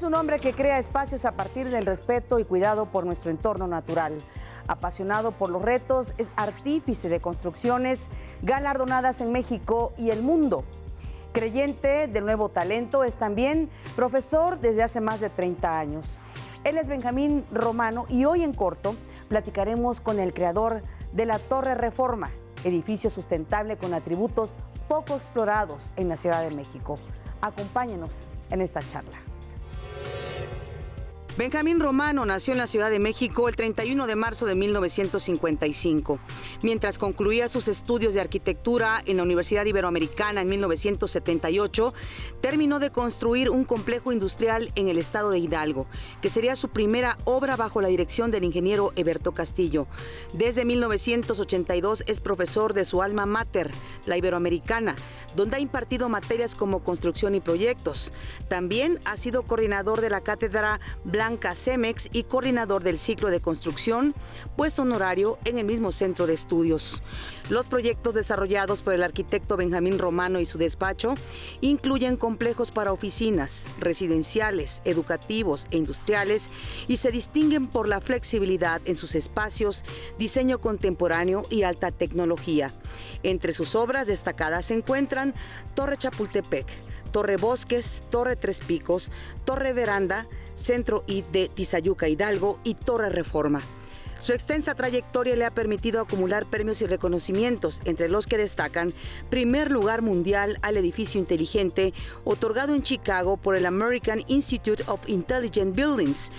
Es un hombre que crea espacios a partir del respeto y cuidado por nuestro entorno natural. Apasionado por los retos, es artífice de construcciones galardonadas en México y el mundo. Creyente del nuevo talento, es también profesor desde hace más de 30 años. Él es Benjamín Romano y hoy en corto platicaremos con el creador de la Torre Reforma, edificio sustentable con atributos poco explorados en la Ciudad de México. Acompáñenos en esta charla. Benjamín Romano nació en la Ciudad de México el 31 de marzo de 1955. Mientras concluía sus estudios de arquitectura en la Universidad Iberoamericana en 1978, terminó de construir un complejo industrial en el estado de Hidalgo, que sería su primera obra bajo la dirección del ingeniero Eberto Castillo. Desde 1982 es profesor de su alma mater, la Iberoamericana, donde ha impartido materias como construcción y proyectos. También ha sido coordinador de la cátedra Blanca Cemex y coordinador del ciclo de construcción, puesto honorario en el mismo centro de estudios. Los proyectos desarrollados por el arquitecto Benjamín Romano y su despacho incluyen complejos para oficinas, residenciales, educativos e industriales y se distinguen por la flexibilidad en sus espacios, diseño contemporáneo y alta tecnología. Entre sus obras destacadas se encuentran Torre Chapultepec, Torre Bosques, Torre Tres Picos, Torre Veranda, Centro I de Tizayuca Hidalgo y Torre Reforma. Su extensa trayectoria le ha permitido acumular premios y reconocimientos, entre los que destacan primer lugar mundial al edificio inteligente, otorgado en Chicago por el American Institute of Intelligent Buildings,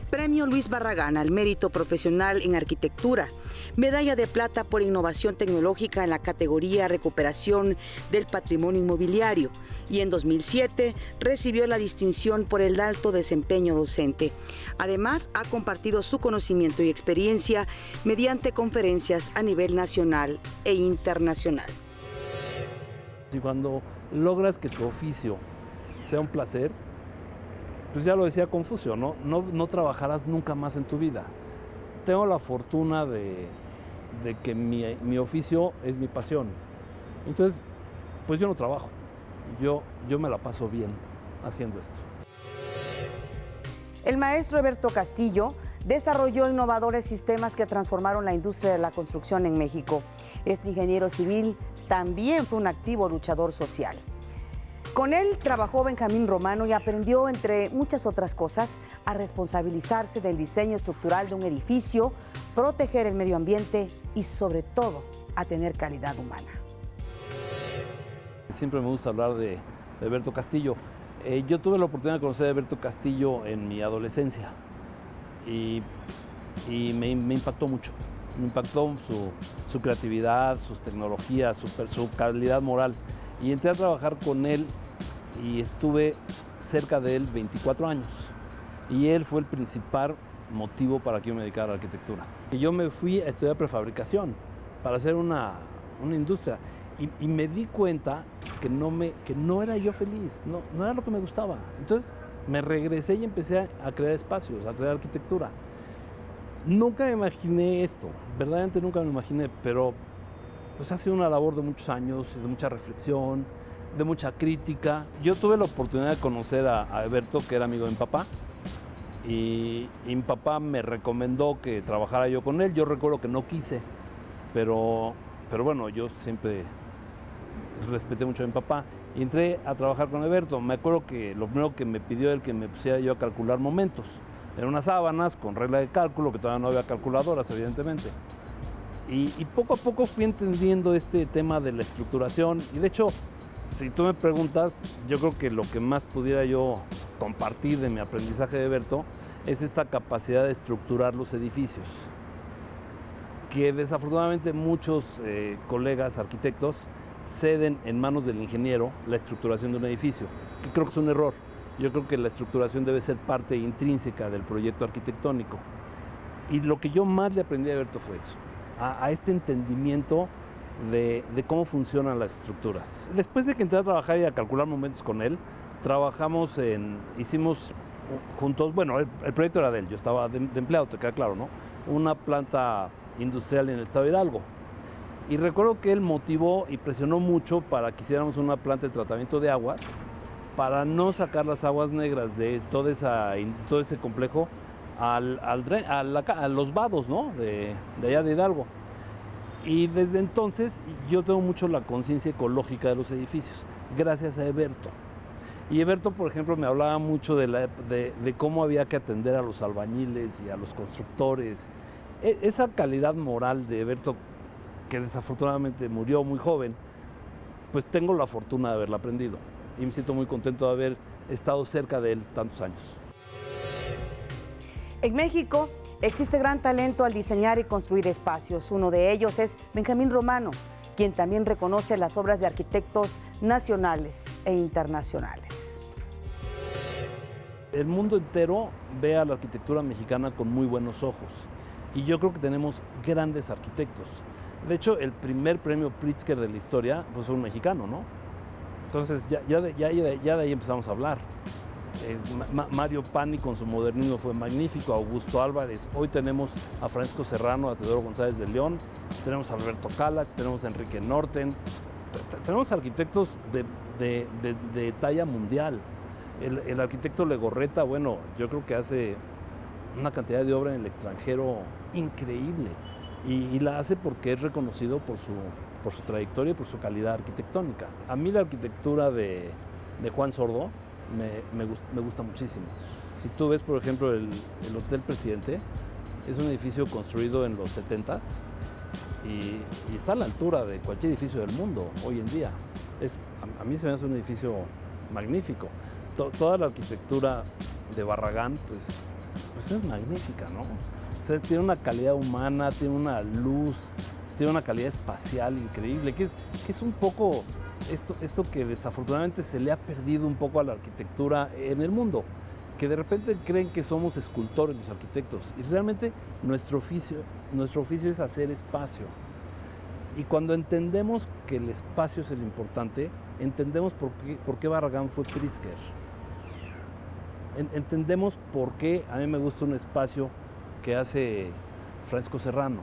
Premio Luis Barragán al mérito profesional en arquitectura, medalla de plata por innovación tecnológica en la categoría recuperación del patrimonio inmobiliario y en 2007 recibió la distinción por el alto desempeño docente. Además, ha compartido su conocimiento y experiencia mediante conferencias a nivel nacional e internacional. Y cuando logras que tu oficio sea un placer, pues ya lo decía Confucio, no trabajarás nunca más en tu vida. Tengo la fortuna de que mi oficio es mi pasión. Entonces, pues yo no trabajo, yo me la paso bien haciendo esto. El maestro Eberto Castillo desarrolló innovadores sistemas que transformaron la industria de la construcción en México. Este ingeniero civil también fue un activo luchador social. Con él trabajó Benjamín Romano y aprendió, entre muchas otras cosas, a responsabilizarse del diseño estructural de un edificio, proteger el medio ambiente y, sobre todo, a tener calidad humana. Siempre me gusta hablar de Eberto Castillo. Yo tuve la oportunidad de conocer a Eberto Castillo en mi adolescencia y me impactó mucho. Me impactó su creatividad, sus tecnologías, su calidad moral. Y entré a trabajar con él y estuve cerca de él 24 años. Y él fue el principal motivo para que yo me dedicara a la arquitectura. Y yo me fui a estudiar prefabricación para hacer una industria. Y me di cuenta que no era yo feliz, no era lo que me gustaba. Entonces me regresé y empecé a crear espacios, a crear arquitectura. Nunca me imaginé esto, verdaderamente nunca me imaginé, pero pues ha sido una labor de muchos años, de mucha reflexión, de mucha crítica. Yo tuve la oportunidad de conocer a Eberto, que era amigo de mi papá, y mi papá me recomendó que trabajara yo con él. Yo recuerdo que no quise, pero bueno, yo siempre respeté mucho a mi papá y entré a trabajar con Eberto. Me acuerdo que lo primero que me pidió él que me pusiera yo a calcular momentos. Eran unas sábanas con regla de cálculo, que todavía no había calculadoras, evidentemente. Y poco a poco fui entendiendo este tema de la estructuración. Y de hecho, si tú me preguntas, yo creo que lo que más pudiera yo compartir de mi aprendizaje de Eberto es esta capacidad de estructurar los edificios, que desafortunadamente muchos colegas arquitectos ceden en manos del ingeniero la estructuración de un edificio, que creo que es un error. Yo creo que la estructuración debe ser parte intrínseca del proyecto arquitectónico. Y lo que yo más le aprendí a Eberto fue eso, a este entendimiento de cómo funcionan las estructuras. Después de que entré a trabajar y a calcular momentos con él, hicimos juntos, bueno, el proyecto era de él, yo estaba de empleado, te queda claro, ¿no? Una planta industrial en el estado de Hidalgo. Y recuerdo que él motivó y presionó mucho para que hiciéramos una planta de tratamiento de aguas para no sacar las aguas negras de todo ese complejo a los vados, ¿no? de allá de Hidalgo. Y desde entonces yo tengo mucho la conciencia ecológica de los edificios, gracias a Heberto. Y Heberto, por ejemplo, me hablaba mucho de cómo había que atender a los albañiles y a los constructores. Esa calidad moral de Heberto, que desafortunadamente murió muy joven, pues tengo la fortuna de haberla aprendido. Y me siento muy contento de haber estado cerca de él tantos años. En México existe gran talento al diseñar y construir espacios. Uno de ellos es Benjamín Romano, quien también reconoce las obras de arquitectos nacionales e internacionales. El mundo entero ve a la arquitectura mexicana con muy buenos ojos y yo creo que tenemos grandes arquitectos. De hecho, el primer premio Pritzker de la historia pues, fue un mexicano, ¿no? Entonces ya de ahí empezamos a hablar. Mario Pani con su modernismo fue magnífico, Augusto Álvarez. Hoy tenemos a Francisco Serrano, a Teodoro González de León, tenemos a Alberto Calax, tenemos a Enrique Norten, tenemos arquitectos de talla mundial. El arquitecto Legorreta, bueno, yo creo que hace una cantidad de obra en el extranjero increíble y la hace porque es reconocido por su trayectoria y por su calidad arquitectónica. A mí la arquitectura de Juan Sordo me gusta muchísimo. Si tú ves, por ejemplo, el Hotel Presidente, es un edificio construido en los 70s y está a la altura de cualquier edificio del mundo hoy en día. A mí se me hace un edificio magnífico. Toda la arquitectura de Barragán, pues es magnífica, ¿no? O sea, tiene una calidad humana, tiene una luz, tiene una calidad espacial increíble, que es un poco esto que desafortunadamente se le ha perdido un poco a la arquitectura en el mundo, que de repente creen que somos escultores los arquitectos y realmente nuestro oficio es hacer espacio. Y cuando entendemos que el espacio es el importante, entendemos por qué Barragán fue Pritzker. Entendemos por qué a mí me gusta un espacio que hace Francisco Serrano,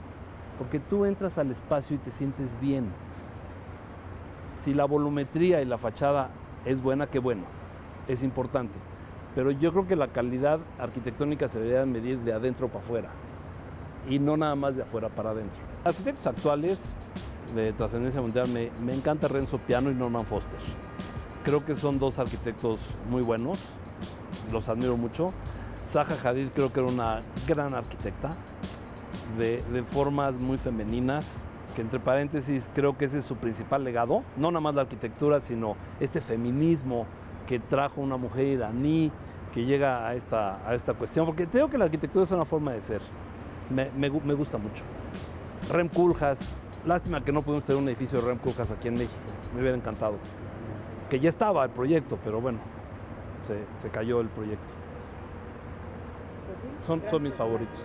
porque tú entras al espacio y te sientes bien. Si la volumetría y la fachada es buena, qué bueno, es importante. Pero yo creo que la calidad arquitectónica se debería medir de adentro para afuera y no nada más de afuera para adentro. Arquitectos actuales de trascendencia mundial, me encanta Renzo Piano y Norman Foster. Creo que son dos arquitectos muy buenos, los admiro mucho. Zaha Hadid creo que era una gran arquitecta, de formas muy femeninas, que entre paréntesis creo que ese es su principal legado, no nada más la arquitectura, sino este feminismo que trajo una mujer iraní, que llega a esta cuestión, porque creo que la arquitectura es una forma de ser, me gusta mucho. Rem Koolhaas, lástima que no pudimos tener un edificio de Rem Koolhaas aquí en México, me hubiera encantado, que ya estaba el proyecto, pero bueno, se cayó el proyecto. Son mis favoritos.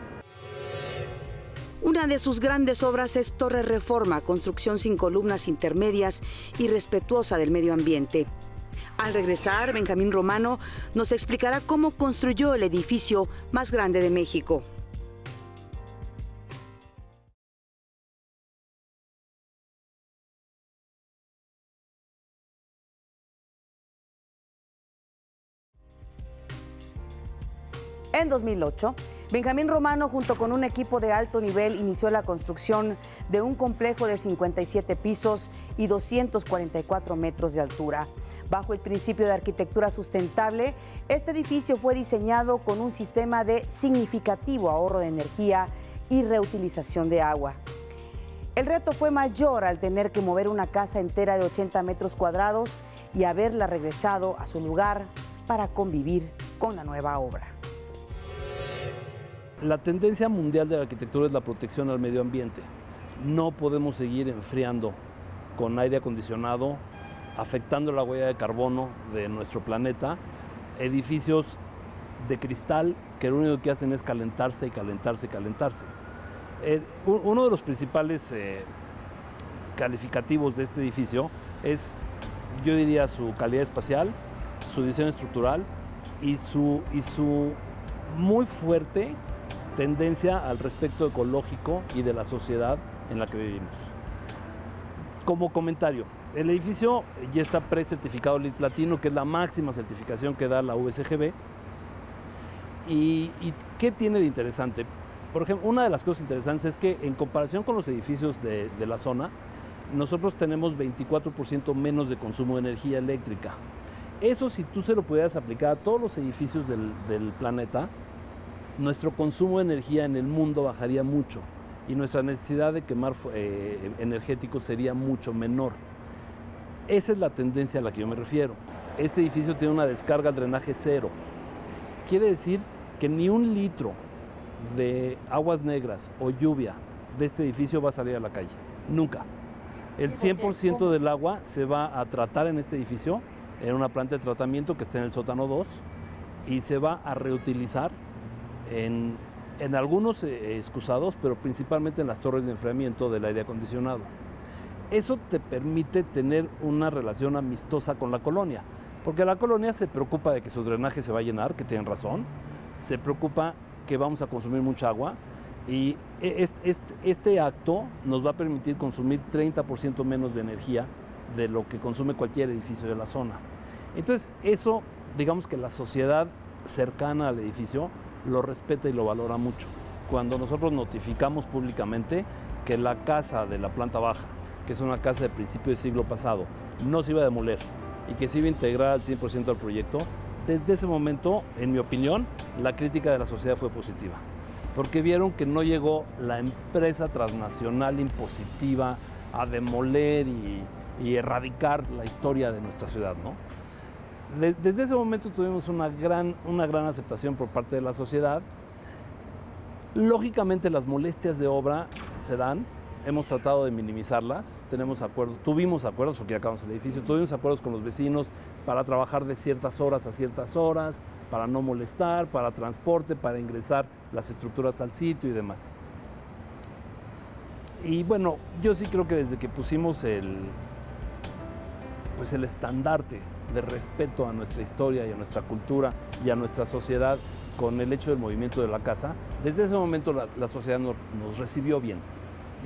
Una de sus grandes obras es Torre Reforma, construcción sin columnas intermedias y respetuosa del medio ambiente. Al regresar, Benjamín Romano nos explicará cómo construyó el edificio más grande de México. En 2008, Benjamín Romano, junto con un equipo de alto nivel, inició la construcción de un complejo de 57 pisos y 244 metros de altura. Bajo el principio de arquitectura sustentable, este edificio fue diseñado con un sistema de significativo ahorro de energía y reutilización de agua. El reto fue mayor al tener que mover una casa entera de 80 metros cuadrados y haberla regresado a su lugar para convivir con la nueva obra. La tendencia mundial de la arquitectura es la protección al medio ambiente. No podemos seguir enfriando con aire acondicionado, afectando la huella de carbono de nuestro planeta, edificios de cristal que lo único que hacen es calentarse y calentarse y calentarse. Uno de los principales calificativos de este edificio es, yo diría, su calidad espacial, su diseño estructural y su muy fuerte tendencia al respecto ecológico y de la sociedad en la que vivimos. Como comentario, el edificio ya está precertificado LEED Platino, que es la máxima certificación que da la USGB. ¿Y qué tiene de interesante? Por ejemplo, una de las cosas interesantes es que en comparación con los edificios de la zona, nosotros tenemos 24% menos de consumo de energía eléctrica. Eso, si tú se lo pudieras aplicar a todos los edificios del planeta, nuestro consumo de energía en el mundo bajaría mucho y nuestra necesidad de quemar energéticos sería mucho menor. Esa es la tendencia a la que yo me refiero. Este edificio tiene una descarga al drenaje cero. Quiere decir que ni un litro de aguas negras o lluvia de este edificio va a salir a la calle. Nunca. El 100% del agua se va a tratar en este edificio, en una planta de tratamiento que está en el sótano 2, y se va a reutilizar en algunos excusados, pero principalmente en las torres de enfriamiento del aire acondicionado. Eso te permite tener una relación amistosa con la colonia, porque la colonia se preocupa de que su drenaje se va a llenar, que tienen razón, se preocupa que vamos a consumir mucha agua, y este acto nos va a permitir consumir 30% menos de energía de lo que consume cualquier edificio de la zona. Entonces, eso, digamos que la sociedad cercana al edificio lo respeta y lo valora mucho. Cuando nosotros notificamos públicamente que la casa de la planta baja, que es una casa de principio del siglo pasado, no se iba a demoler y que se iba a integrar al 100% al proyecto, desde ese momento, en mi opinión, la crítica de la sociedad fue positiva, porque vieron que no llegó la empresa transnacional impositiva a demoler y erradicar la historia de nuestra ciudad, ¿no? Desde ese momento tuvimos una gran aceptación por parte de la sociedad. Lógicamente las molestias de obra se dan, hemos tratado de minimizarlas, tuvimos acuerdos, porque ya acabamos el edificio, tuvimos acuerdos con los vecinos para trabajar de ciertas horas a ciertas horas, para no molestar, para transporte, para ingresar las estructuras al sitio y demás. Y bueno, yo sí creo que desde que pusimos el estandarte de respeto a nuestra historia y a nuestra cultura y a nuestra sociedad con el hecho del movimiento de la casa, desde ese momento la sociedad nos recibió bien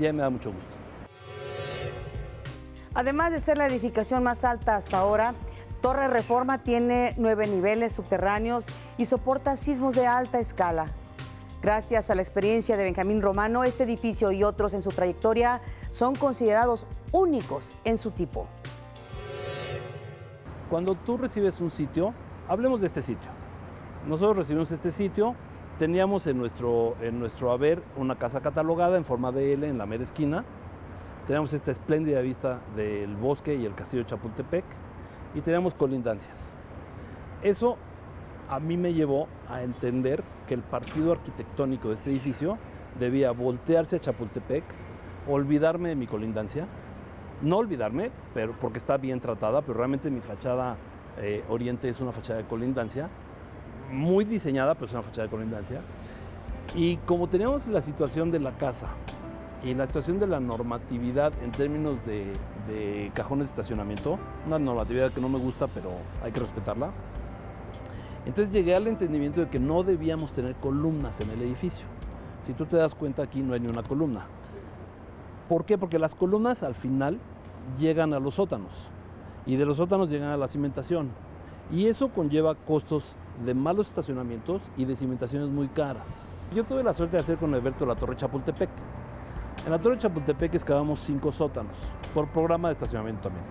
y a mí me da mucho gusto. Además de ser la edificación más alta hasta ahora, Torre Reforma tiene 9 niveles subterráneos y soporta sismos de alta escala. Gracias a la experiencia de Benjamín Romano, este edificio y otros en su trayectoria son considerados únicos en su tipo. Cuando tú recibes un sitio, hablemos de este sitio. Nosotros recibimos este sitio, teníamos en nuestro haber una casa catalogada en forma de L en la mera esquina. Teníamos esta espléndida vista del bosque y el castillo de Chapultepec y teníamos colindancias. Eso a mí me llevó a entender que el partido arquitectónico de este edificio debía voltearse a Chapultepec, olvidarme de mi colindancia, no olvidarme, pero porque está bien tratada, pero realmente mi fachada oriente es una fachada de colindancia, muy diseñada, pero es una fachada de colindancia. Y como teníamos la situación de la casa y la situación de la normatividad en términos de cajones de estacionamiento, una normatividad que no me gusta, pero hay que respetarla, entonces llegué al entendimiento de que no debíamos tener columnas en el edificio. Si tú te das cuenta, aquí no hay ni una columna. ¿Por qué? Porque las columnas al final llegan a los sótanos y de los sótanos llegan a la cimentación y eso conlleva costos de malos estacionamientos y de cimentaciones muy caras. Yo tuve la suerte de hacer con Alberto la Torre Chapultepec. En la Torre Chapultepec excavamos 5 sótanos por programa de estacionamiento también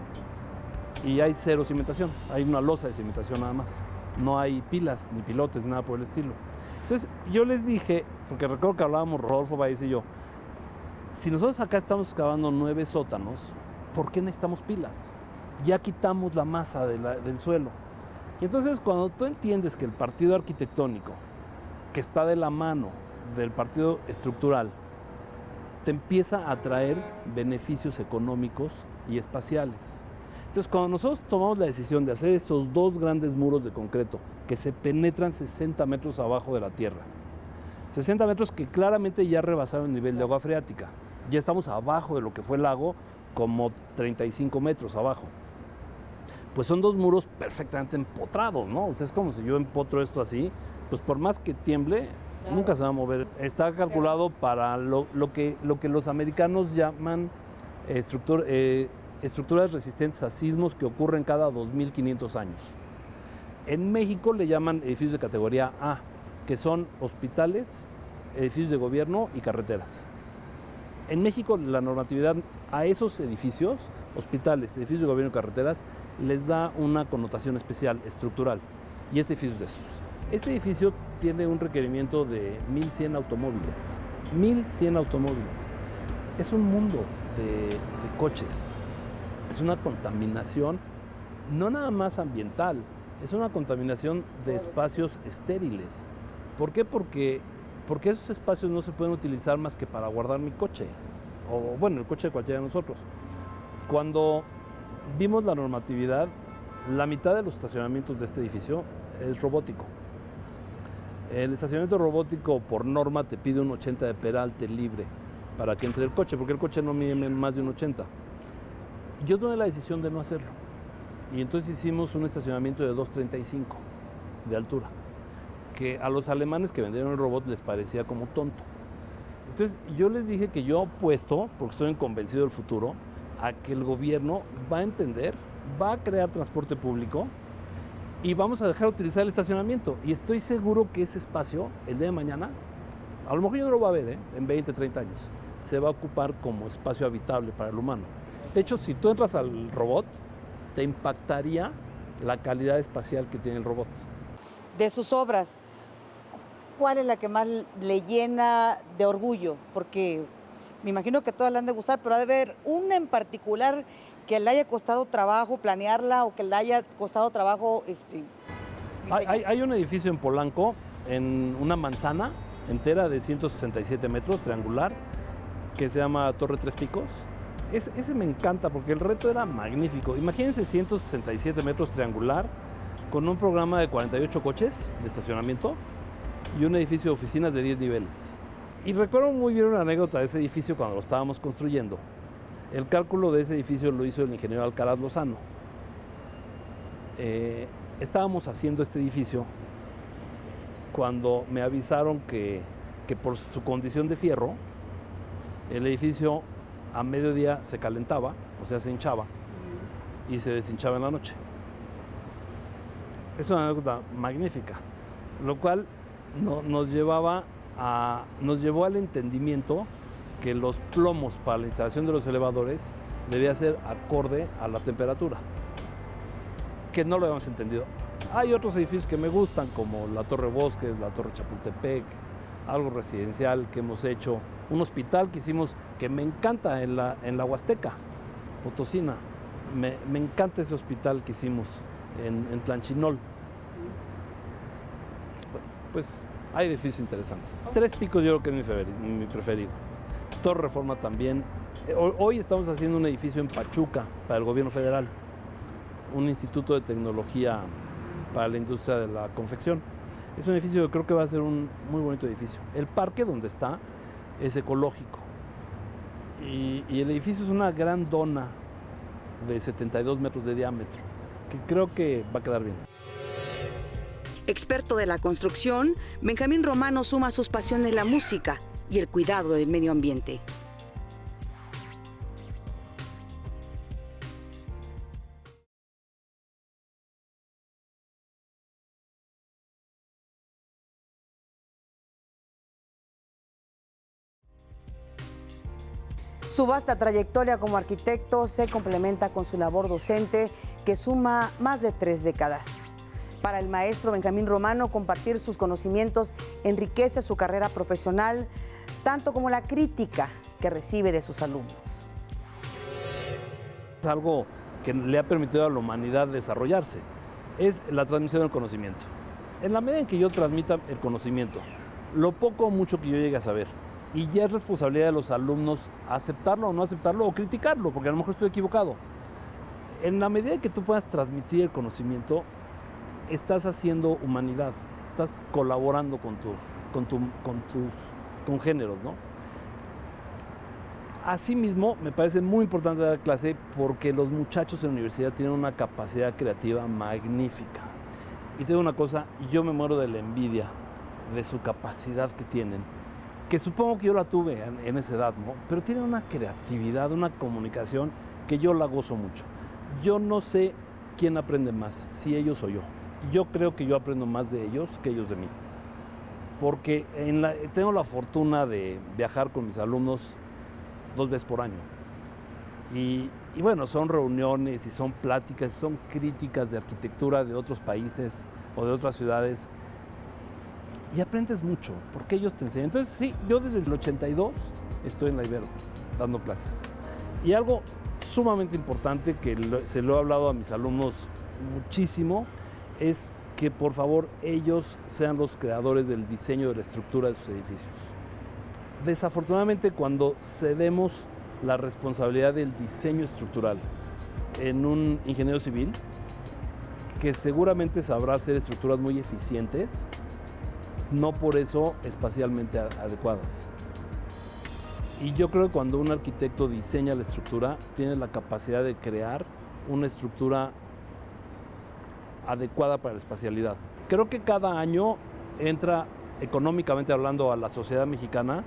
y hay 0 cimentación, hay una losa de cimentación nada más, no hay pilas ni pilotes, nada por el estilo. Entonces yo les dije, porque recuerdo que hablábamos Rodolfo Valles y yo, si nosotros acá estamos excavando 9 sótanos, ¿por qué necesitamos pilas? Ya quitamos la masa del suelo. Y entonces cuando tú entiendes que el partido arquitectónico, que está de la mano del partido estructural, te empieza a traer beneficios económicos y espaciales. Entonces cuando nosotros tomamos la decisión de hacer estos 2 grandes muros de concreto que se penetran 60 metros abajo de la tierra, 60 metros que claramente ya rebasaron el nivel de agua freática. Ya estamos abajo de lo que fue el lago, como 35 metros abajo. Pues son 2 muros perfectamente empotrados, ¿no? O sea, es como si yo empotro esto así, pues por más que tiemble, claro, nunca se va a mover. Está calculado para lo que los americanos llaman estructuras resistentes a sismos que ocurren cada 2.500 años. En México le llaman edificios de categoría A, que son hospitales, edificios de gobierno y carreteras. En México la normatividad a esos edificios, hospitales, edificios de gobierno y carreteras, les da una connotación especial, estructural, y este edificio es de esos. Este edificio tiene un requerimiento de 1.100 automóviles. 1.100 automóviles. Es un mundo de coches. Es una contaminación no nada más ambiental, es una contaminación de espacios estériles. ¿Por qué? Porque esos espacios no se pueden utilizar más que para guardar mi coche, o bueno, el coche de cualquiera de nosotros. Cuando vimos la normatividad, la mitad de los estacionamientos de este edificio es robótico. El estacionamiento robótico por norma te pide un 80 de peralte libre para que entre el coche, porque el coche no mide más de un 80. Yo tomé la decisión de no hacerlo y entonces hicimos un estacionamiento de 2.35 de altura, que a los alemanes que vendieron el robot les parecía como tonto. Entonces yo les dije que yo apuesto, porque estoy convencido del futuro, a que el gobierno va a entender, va a crear transporte público y vamos a dejar de utilizar el estacionamiento. Y estoy seguro que ese espacio, el día de mañana, a lo mejor yo no lo voy a ver, en 20, 30 años, se va a ocupar como espacio habitable para el humano. De hecho, si tú entras al robot, te impactaría la calidad espacial que tiene el robot. De sus obras, ¿cuál es la que más le llena de orgullo? Porque me imagino que todas le han de gustar, pero ha de haber una en particular que le haya costado trabajo planearla o que le haya costado trabajo Hay un edificio en Polanco, en una manzana entera de 167 metros, triangular, que se llama Torre Tres Picos. Ese me encanta porque el reto era magnífico. Imagínense 167 metros triangular con un programa de 48 coches de estacionamiento y un edificio de oficinas de 10 niveles. Y recuerdo muy bien una anécdota de ese edificio cuando lo estábamos construyendo. El cálculo de ese edificio lo hizo el ingeniero Alcaraz Lozano. Estábamos haciendo este edificio cuando me avisaron que por su condición de fierro, el edificio a mediodía se calentaba, o sea, se hinchaba y se deshinchaba en la noche. Es una anécdota magnífica, lo cual nos llevó al entendimiento que los plomos para la instalación de los elevadores debía ser acorde a la temperatura, que no lo habíamos entendido. Hay otros edificios que me gustan, como la Torre Bosques, la Torre Chapultepec, algo residencial que hemos hecho, un hospital que hicimos que me encanta en la Huasteca Potosina. Me encanta ese hospital que hicimos en Tlanchinol. Pues hay edificios interesantes. Tres Picos yo creo que es mi preferido. Torre Reforma también. Hoy estamos haciendo un edificio en Pachuca para el gobierno federal, un instituto de tecnología para la industria de la confección. Es un edificio que creo que va a ser un muy bonito edificio. El parque donde está es ecológico y el edificio es una gran dona de 72 metros de diámetro, que creo que va a quedar bien. Experto de la construcción, Benjamín Romano suma a sus pasiones la música y el cuidado del medio ambiente. Su vasta trayectoria como arquitecto se complementa con su labor docente, que suma más de 3 décadas. Para el maestro Benjamín Romano, compartir sus conocimientos enriquece su carrera profesional, tanto como la crítica que recibe de sus alumnos. Es algo que le ha permitido a la humanidad desarrollarse, es la transmisión del conocimiento. En la medida en que yo transmita el conocimiento, lo poco o mucho que yo llegue a saber, y ya es responsabilidad de los alumnos aceptarlo o no aceptarlo o criticarlo, porque a lo mejor estoy equivocado. En la medida que tú puedas transmitir el conocimiento, estás haciendo humanidad, estás colaborando con tus congéneros, ¿no? Asimismo, me parece muy importante dar clase porque los muchachos en la universidad tienen una capacidad creativa magnífica. Y te digo una cosa, yo me muero de la envidia de su capacidad que tienen que supongo que yo la tuve en esa edad, ¿no? Pero tienen una creatividad, una comunicación que yo la gozo mucho. Yo no sé quién aprende más, si ellos o yo. Yo creo que yo aprendo más de ellos que ellos de mí. Porque tengo la fortuna de viajar con mis alumnos 2 veces por año. Y bueno, son reuniones y son pláticas, son críticas de arquitectura de otros países o de otras ciudades. Y aprendes mucho, porque ellos te enseñan. Entonces, sí, yo desde el 82 estoy en la Ibero, dando clases. Y algo sumamente importante que se lo he hablado a mis alumnos muchísimo, es que por favor ellos sean los creadores del diseño de la estructura de sus edificios. Desafortunadamente, cuando cedemos la responsabilidad del diseño estructural en un ingeniero civil, que seguramente sabrá hacer estructuras muy eficientes, no por eso espacialmente adecuadas. Y yo creo que cuando un arquitecto diseña la estructura, tiene la capacidad de crear una estructura adecuada para la espacialidad. Creo que cada año entra, económicamente hablando, a la sociedad mexicana,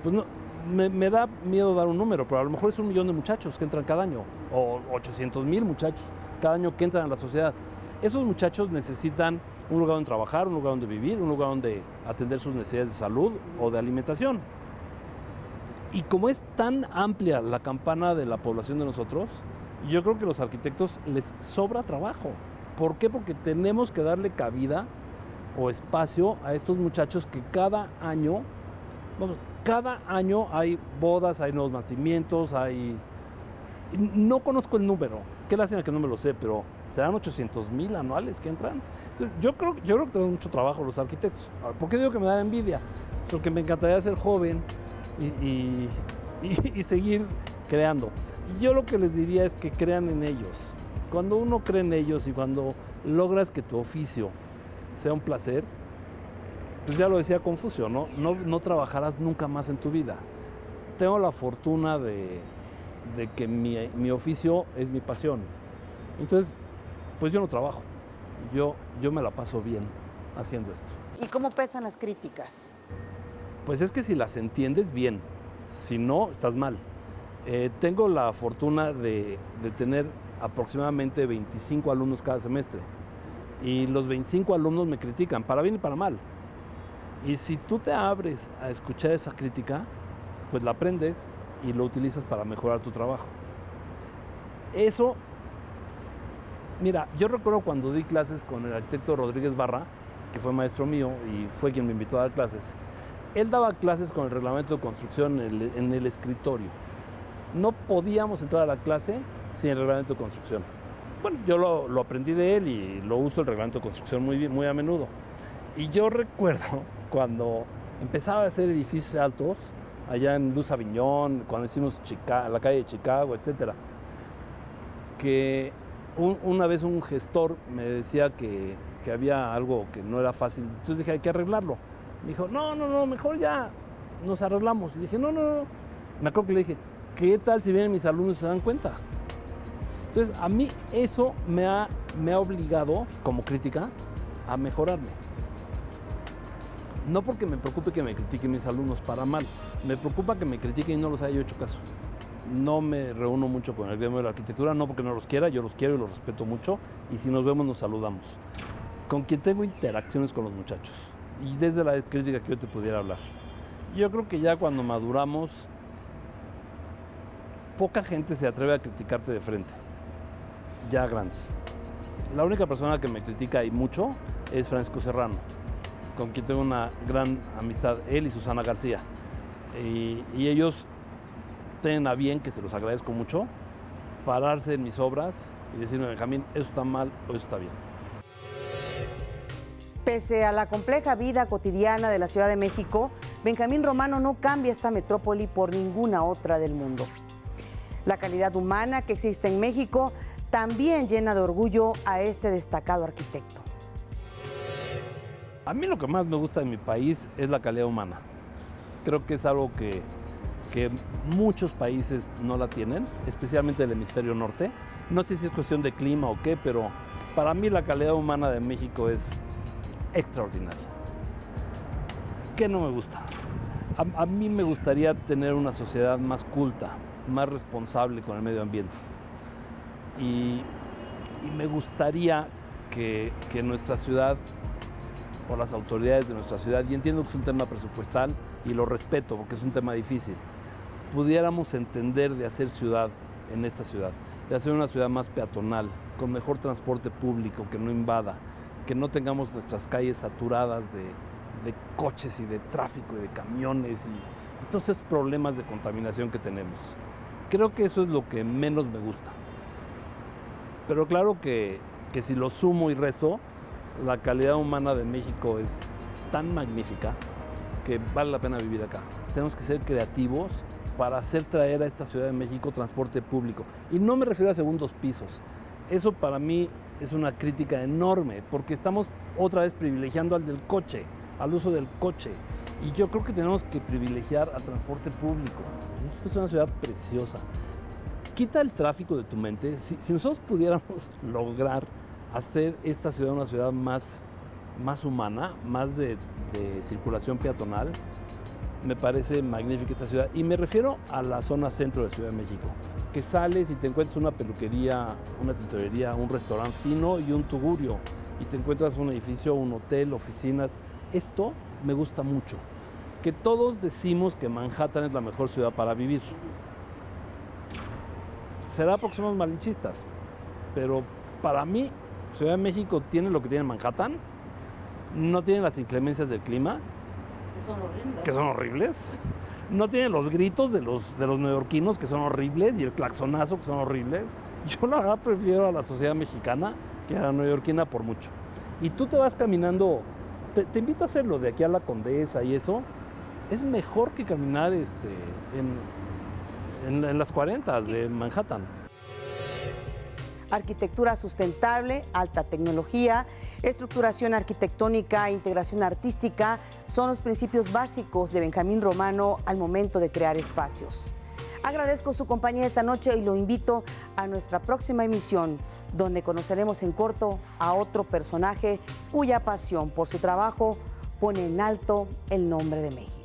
pues no, me da miedo dar un número, pero a lo mejor es 1 millón de muchachos que entran cada año, o 800,000 muchachos cada año que entran a la sociedad. Esos muchachos necesitan un lugar donde trabajar, un lugar donde vivir, un lugar donde atender sus necesidades de salud o de alimentación. Y como es tan amplia la campana de la población de nosotros, yo creo que a los arquitectos les sobra trabajo. ¿Por qué? Porque tenemos que darle cabida o espacio a estos muchachos que cada año hay bodas, hay nuevos nacimientos, no conozco el número, qué lástima que no me lo sé, pero serán 800,000 anuales que entran. Entonces, yo creo que tenemos mucho trabajo los arquitectos. ¿Por qué digo que me da envidia? Porque me encantaría ser joven y seguir creando. Y yo lo que les diría es que crean en ellos. Cuando uno cree en ellos y cuando logras que tu oficio sea un placer, pues ya lo decía Confucio, ¿no? No trabajarás nunca más en tu vida. Tengo la fortuna de que mi oficio es mi pasión. Entonces, pues yo no trabajo. Yo me la paso bien haciendo esto. ¿Y cómo pesan las críticas? Pues es que si las entiendes, bien. Si no, estás mal. Tengo la fortuna de tener aproximadamente 25 alumnos cada semestre. Y los 25 alumnos me critican, para bien y para mal. Y si tú te abres a escuchar esa crítica, pues la aprendes y lo utilizas para mejorar tu trabajo. Eso, mira, yo recuerdo cuando di clases con el arquitecto Rodríguez Barra, que fue maestro mío y fue quien me invitó a dar clases. Él daba clases con el reglamento de construcción en el escritorio. No podíamos entrar a la clase sin el reglamento de construcción. Bueno, yo lo aprendí de él y lo uso el reglamento de construcción muy a menudo. Y yo recuerdo cuando empezaba a hacer edificios altos, allá en Luz Aviñón, cuando hicimos la calle de Chicago, etcétera, que una vez un gestor me decía que había algo que no era fácil. Entonces dije, hay que arreglarlo. Me dijo, no, mejor ya nos arreglamos. Le dije, no. Me acuerdo que le dije, ¿qué tal si vienen mis alumnos y se dan cuenta? Entonces, a mí eso me ha obligado, como crítica, a mejorarme. No porque me preocupe que me critiquen mis alumnos para mal, me preocupa que me critiquen y no los haya hecho caso. No me reúno mucho con el gremio de la arquitectura, no porque no los quiera, yo los quiero y los respeto mucho, y si nos vemos nos saludamos. Con quien tengo interacciones con los muchachos, y desde la crítica que yo te pudiera hablar. Yo creo que ya cuando maduramos, poca gente se atreve a criticarte de frente, ya grandes. La única persona que me critica y mucho es Francisco Serrano, con quien tengo una gran amistad, él y Susana García. Y ellos tienen a bien, que se los agradezco mucho, pararse en mis obras y decirme, Benjamín, eso está mal o eso está bien. Pese a la compleja vida cotidiana de la Ciudad de México, Benjamín Romano no cambia esta metrópoli por ninguna otra del mundo. La calidad humana que existe en México también llena de orgullo a este destacado arquitecto. A mí lo que más me gusta de mi país es la calidad humana. Creo que es algo que muchos países no la tienen, especialmente el hemisferio norte. No sé si es cuestión de clima o qué, pero para mí la calidad humana de México es extraordinaria. ¿Qué no me gusta? A mí me gustaría tener una sociedad más culta, más responsable con el medio ambiente. Y me gustaría que nuestra ciudad, o las autoridades de nuestra ciudad, y entiendo que es un tema presupuestal y lo respeto porque es un tema difícil, pudiéramos entender de hacer ciudad en esta ciudad, de hacer una ciudad más peatonal, con mejor transporte público, que no invada, que no tengamos nuestras calles saturadas de coches y de tráfico y de camiones y todos esos problemas de contaminación que tenemos. Creo que eso es lo que menos me gusta. Pero claro que si lo sumo y resto, la calidad humana de México es tan magnífica que vale la pena vivir acá. Tenemos que ser creativos para hacer traer a esta Ciudad de México transporte público. Y no me refiero a segundos pisos. Eso para mí es una crítica enorme, porque estamos otra vez privilegiando al del coche, al uso del coche. Y yo creo que tenemos que privilegiar al transporte público. México es una ciudad preciosa. Quita el tráfico de tu mente. Si nosotros pudiéramos lograr hacer esta ciudad una ciudad más humana, más de circulación peatonal, me parece magnífica esta ciudad. Y me refiero a la zona centro de Ciudad de México, que sales y te encuentras una peluquería, una tintorería, un restaurante fino y un tugurio, y te encuentras un edificio, un hotel, oficinas. Esto me gusta mucho, que todos decimos que Manhattan es la mejor ciudad para vivir. Será porque somos malinchistas, pero para mí Ciudad de México tiene lo que tiene Manhattan, no tiene las inclemencias del clima, que son horribles, no tiene los gritos de los neoyorquinos, que son horribles, y el claxonazo, que son horribles. Yo la verdad prefiero a la sociedad mexicana que a la neoyorquina por mucho. Y tú te vas caminando, te invito a hacerlo de aquí a la Condesa y eso, es mejor que caminar en las 40 de Manhattan. Arquitectura sustentable, alta tecnología, estructuración arquitectónica e integración artística son los principios básicos de Benjamín Romano al momento de crear espacios. Agradezco su compañía esta noche y lo invito a nuestra próxima emisión, donde conoceremos en corto a otro personaje cuya pasión por su trabajo pone en alto el nombre de México.